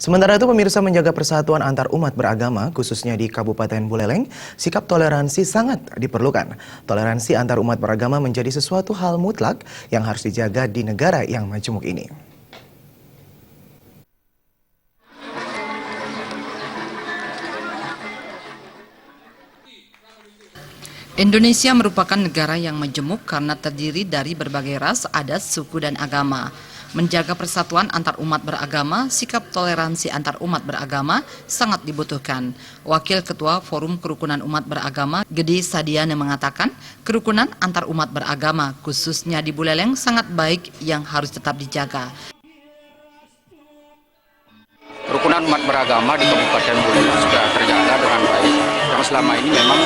Sementara itu pemirsa, menjaga persatuan antar umat beragama, khususnya di Kabupaten Buleleng, sikap toleransi sangat diperlukan. Toleransi antar umat beragama menjadi sesuatu hal mutlak yang harus dijaga di negara yang majemuk ini. Indonesia merupakan negara yang majemuk karena terdiri dari berbagai ras, adat, suku, dan agama. Menjaga persatuan antar umat beragama, sikap toleransi antar umat beragama sangat dibutuhkan. Wakil Ketua Forum Kerukunan Umat Beragama, Gede Sadiane, mengatakan kerukunan antar umat beragama, khususnya di Buleleng, sangat baik yang harus tetap dijaga. Kerukunan umat beragama di Kabupaten Buleleng sudah terjaga dengan baik. Yang selama ini memang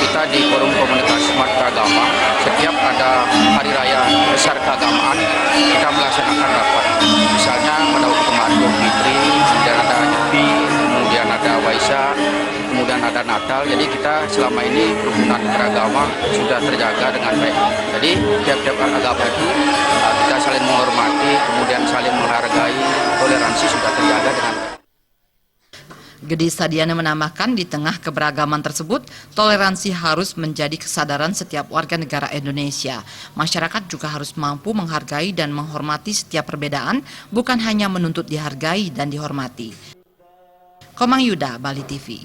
kita di Forum Komunitas Umat Beragama, setiap ada hari raya besar keagamaan, kita melaksanakan rapat. Misalnya pada waktu kemarin Idul Fitri, kemudian ada Nyepi, kemudian ada Waisak, kemudian ada Natal. Jadi kita selama ini kerukunan beragama sudah terjaga dengan baik. Jadi tiap-tiap agama itu kita saling menghormati, kemudian saling menghargai, toleransi sudah terjaga dengan baik. Gede Sadiane menambahkan di tengah keberagaman tersebut, toleransi harus menjadi kesadaran setiap warga negara Indonesia. Masyarakat juga harus mampu menghargai dan menghormati setiap perbedaan, bukan hanya menuntut dihargai dan dihormati. Komang Yuda, Bali TV.